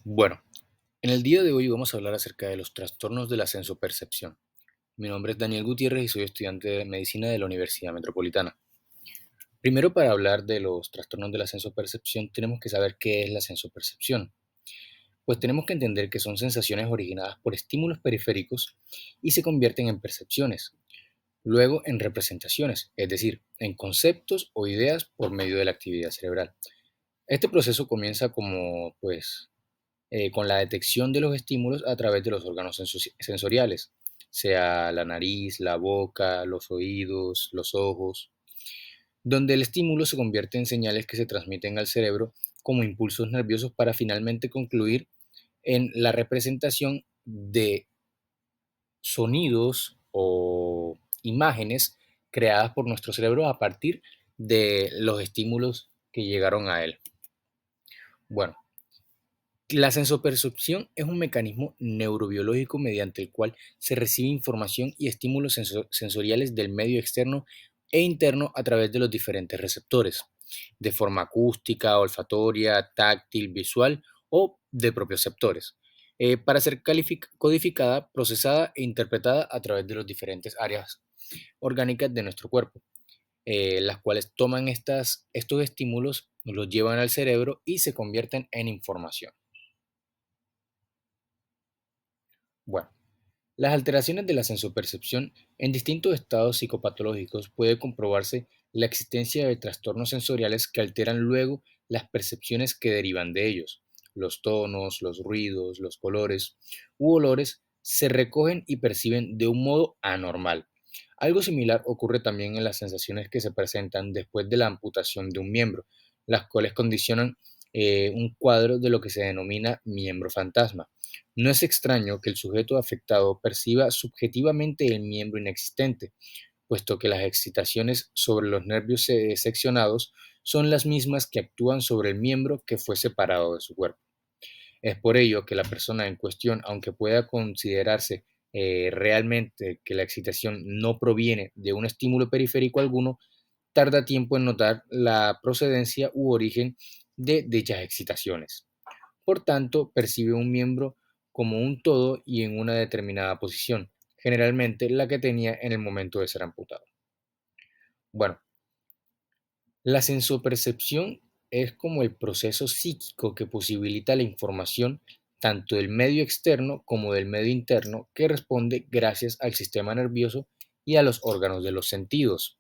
Bueno, en el día de hoy vamos a hablar acerca de los trastornos de la sensopercepción. Mi nombre es Daniel Gutiérrez y soy estudiante de medicina de la Universidad Metropolitana. Primero, para hablar de los trastornos de la sensopercepción, tenemos que saber qué es la sensopercepción. Pues tenemos que entender que son sensaciones originadas por estímulos periféricos y se convierten en percepciones, luego en representaciones, es decir, en conceptos o ideas por medio de la actividad cerebral. Este proceso comienza con la detección de los estímulos a través de los órganos sensoriales, sea la nariz, la boca, los oídos, los ojos, donde el estímulo se convierte en señales que se transmiten al cerebro como impulsos nerviosos para finalmente concluir en la representación de sonidos o imágenes creadas por nuestro cerebro a partir de los estímulos que llegaron a él. Bueno, la sensopercepción es un mecanismo neurobiológico mediante el cual se recibe información y estímulos sensoriales del medio externo e interno a través de los diferentes receptores, de forma acústica, olfatoria, táctil, visual o de propioceptores, para ser codificada, procesada e interpretada a través de las diferentes áreas orgánicas de nuestro cuerpo, las cuales toman estos estímulos, los llevan al cerebro y se convierten en información. Bueno, las alteraciones de la sensopercepción en distintos estados psicopatológicos puede comprobarse la existencia de trastornos sensoriales que alteran luego las percepciones que derivan de ellos. Los tonos, los ruidos, los colores u olores se recogen y perciben de un modo anormal. Algo similar ocurre también en las sensaciones que se presentan después de la amputación de un miembro, las cuales condicionan un cuadro de lo que se denomina miembro fantasma. No es extraño que el sujeto afectado perciba subjetivamente el miembro inexistente, puesto que las excitaciones sobre los nervios seccionados son las mismas que actúan sobre el miembro que fue separado de su cuerpo. Es por ello que la persona en cuestión, aunque pueda considerarse realmente que la excitación no proviene de un estímulo periférico alguno, tarda tiempo en notar la procedencia u origen de dichas excitaciones. Por tanto, percibe un miembro como un todo y en una determinada posición, generalmente la que tenía en el momento de ser amputado. Bueno, la sensopercepción es como el proceso psíquico que posibilita la información tanto del medio externo como del medio interno que responde gracias al sistema nervioso y a los órganos de los sentidos.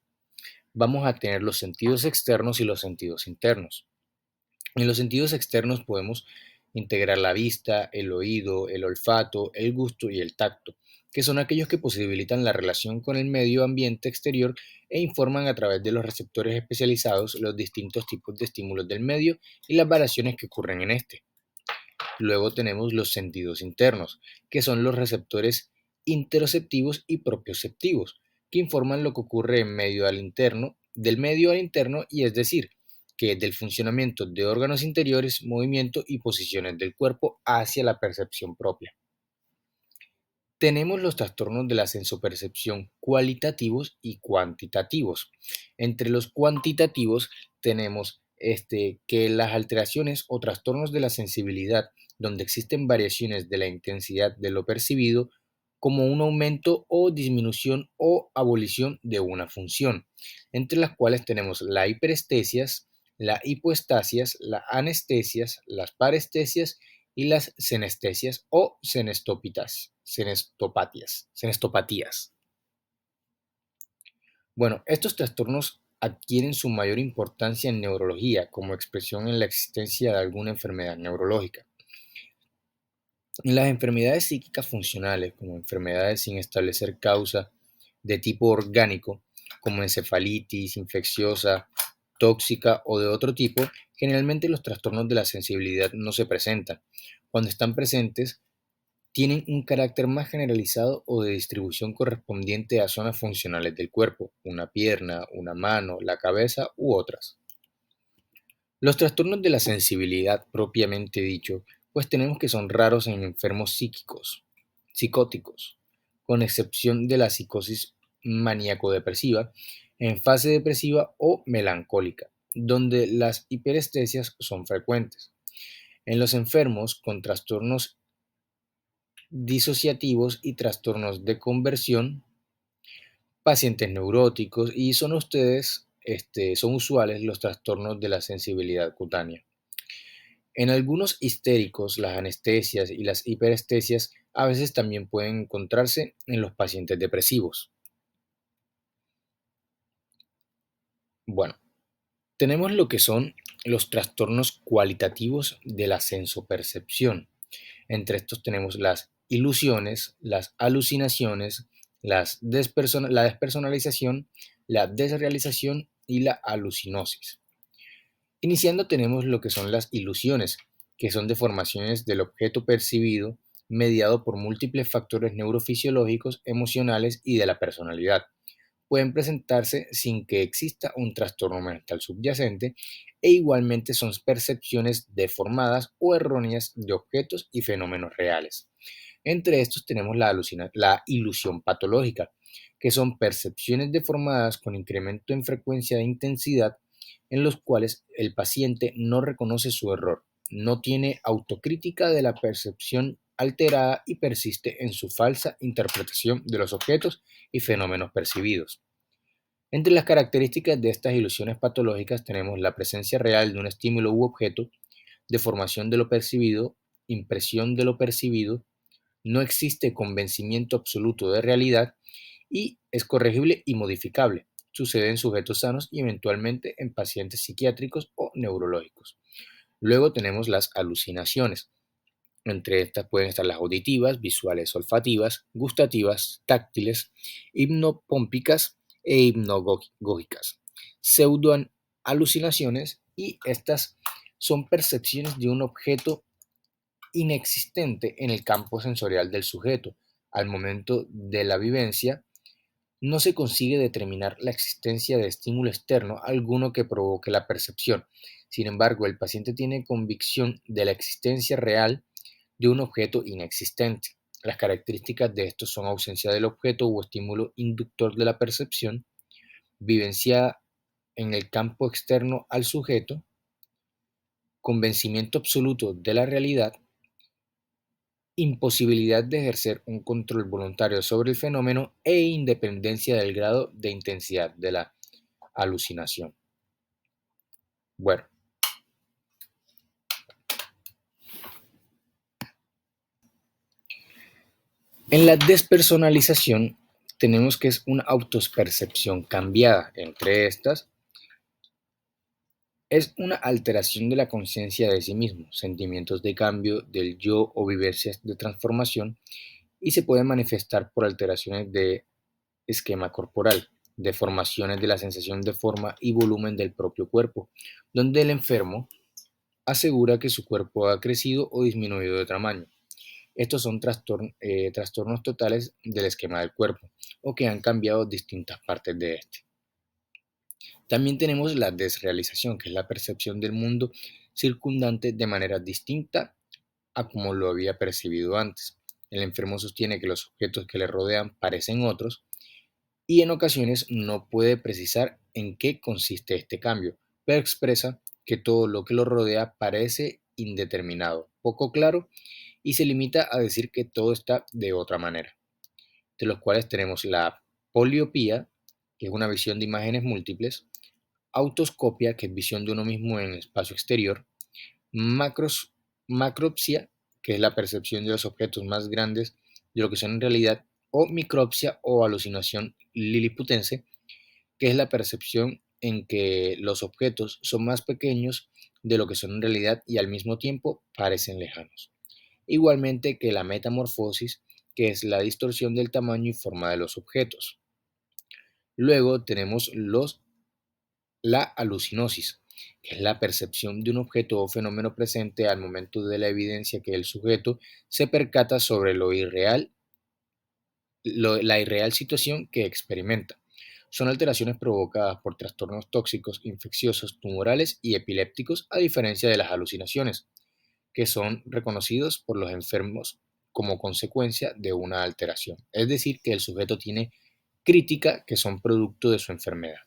Vamos a tener los sentidos externos y los sentidos internos. En los sentidos externos podemos integrar la vista, el oído, el olfato, el gusto y el tacto, que son aquellos que posibilitan la relación con el medio ambiente exterior e informan a través de los receptores especializados los distintos tipos de estímulos del medio y las variaciones que ocurren en este. Luego tenemos los sentidos internos, que son los receptores interoceptivos y propioceptivos, que informan lo que ocurre en medio al interno, del medio al interno, y es decir, que del funcionamiento de órganos interiores, movimiento y posiciones del cuerpo hacia la percepción propia. Tenemos los trastornos de la sensopercepción cualitativos y cuantitativos. Entre los cuantitativos tenemos que las alteraciones o trastornos de la sensibilidad, donde existen variaciones de la intensidad de lo percibido, como un aumento o disminución o abolición de una función, entre las cuales tenemos la hiperestesias, la hipoestasias, las anestesias, las parestesias y las senestesias o senestopatías. Bueno, estos trastornos adquieren su mayor importancia en neurología como expresión en la existencia de alguna enfermedad neurológica. En las enfermedades psíquicas funcionales, como enfermedades sin establecer causa de tipo orgánico, como encefalitis infecciosa, tóxica o de otro tipo, generalmente los trastornos de la sensibilidad no se presentan. Cuando están presentes, tienen un carácter más generalizado o de distribución correspondiente a zonas funcionales del cuerpo, una pierna, una mano, la cabeza u otras. Los trastornos de la sensibilidad propiamente dicho, pues tenemos que son raros en enfermos psicóticos, con excepción de la psicosis maníaco-depresiva, en fase depresiva o melancólica, donde las hiperestesias son frecuentes. En los enfermos con trastornos disociativos y trastornos de conversión, pacientes neuróticos y son usuales los trastornos de la sensibilidad cutánea. En algunos histéricos, las anestesias y las hiperestesias a veces también pueden encontrarse en los pacientes depresivos. Bueno, tenemos lo que son los trastornos cualitativos de la sensopercepción. Entre estos tenemos las ilusiones, las alucinaciones, la despersonalización, la desrealización y la alucinosis. Iniciando tenemos lo que son las ilusiones, que son deformaciones del objeto percibido mediado por múltiples factores neurofisiológicos, emocionales y de la personalidad. Pueden presentarse sin que exista un trastorno mental subyacente e igualmente son percepciones deformadas o erróneas de objetos y fenómenos reales. Entre estos tenemos la ilusión patológica, que son percepciones deformadas con incremento en frecuencia de intensidad en los cuales el paciente no reconoce su error, no tiene autocrítica de la percepción alterada y persiste en su falsa interpretación de los objetos y fenómenos percibidos. Entre las características de estas ilusiones patológicas tenemos la presencia real de un estímulo u objeto, deformación de lo percibido, impresión de lo percibido, no existe convencimiento absoluto de realidad y es corregible y modificable. Sucede en sujetos sanos y eventualmente en pacientes psiquiátricos o neurológicos. Luego tenemos las alucinaciones. Entre estas pueden estar las auditivas, visuales, olfativas, gustativas, táctiles, hipnopómpicas e hipnogógicas. Pseudoalucinaciones y estas son percepciones de un objeto inexistente en el campo sensorial del sujeto. Al momento de la vivencia, no se consigue determinar la existencia de estímulo externo alguno que provoque la percepción. Sin embargo, el paciente tiene convicción de la existencia real de un objeto inexistente. Las características de estos son ausencia del objeto o estímulo inductor de la percepción, vivencia en el campo externo al sujeto, convencimiento absoluto de la realidad, imposibilidad de ejercer un control voluntario sobre el fenómeno e independencia del grado de intensidad de la alucinación. Bueno, en la despersonalización tenemos que es una autopercepción cambiada. Entre estas es una alteración de la conciencia de sí mismo, sentimientos de cambio del yo o vivencias de transformación y se puede manifestar por alteraciones de esquema corporal, deformaciones de la sensación de forma y volumen del propio cuerpo, donde el enfermo asegura que su cuerpo ha crecido o disminuido de tamaño. Estos son trastornos totales del esquema del cuerpo o que han cambiado distintas partes de este. También tenemos la desrealización, que es la percepción del mundo circundante de manera distinta a como lo había percibido antes. El enfermo sostiene que los objetos que le rodean parecen otros y en ocasiones no puede precisar en qué consiste este cambio, pero expresa que todo lo que lo rodea parece indeterminado, poco claro y se limita a decir que todo está de otra manera, de los cuales tenemos la poliopía, que es una visión de imágenes múltiples, autoscopia, que es visión de uno mismo en el espacio exterior, macropsia, que es la percepción de los objetos más grandes de lo que son en realidad, o micropsia o alucinación liliputense, que es la percepción en que los objetos son más pequeños de lo que son en realidad y al mismo tiempo parecen lejanos. Igualmente que la metamorfosis, que es la distorsión del tamaño y forma de los objetos. Luego tenemos la alucinosis, que es la percepción de un objeto o fenómeno presente al momento de la evidencia que el sujeto se percata sobre la irreal situación que experimenta. Son alteraciones provocadas por trastornos tóxicos, infecciosos, tumorales y epilépticos, a diferencia de las alucinaciones, que son reconocidos por los enfermos como consecuencia de una alteración. Es decir, que el sujeto tiene crítica que son producto de su enfermedad.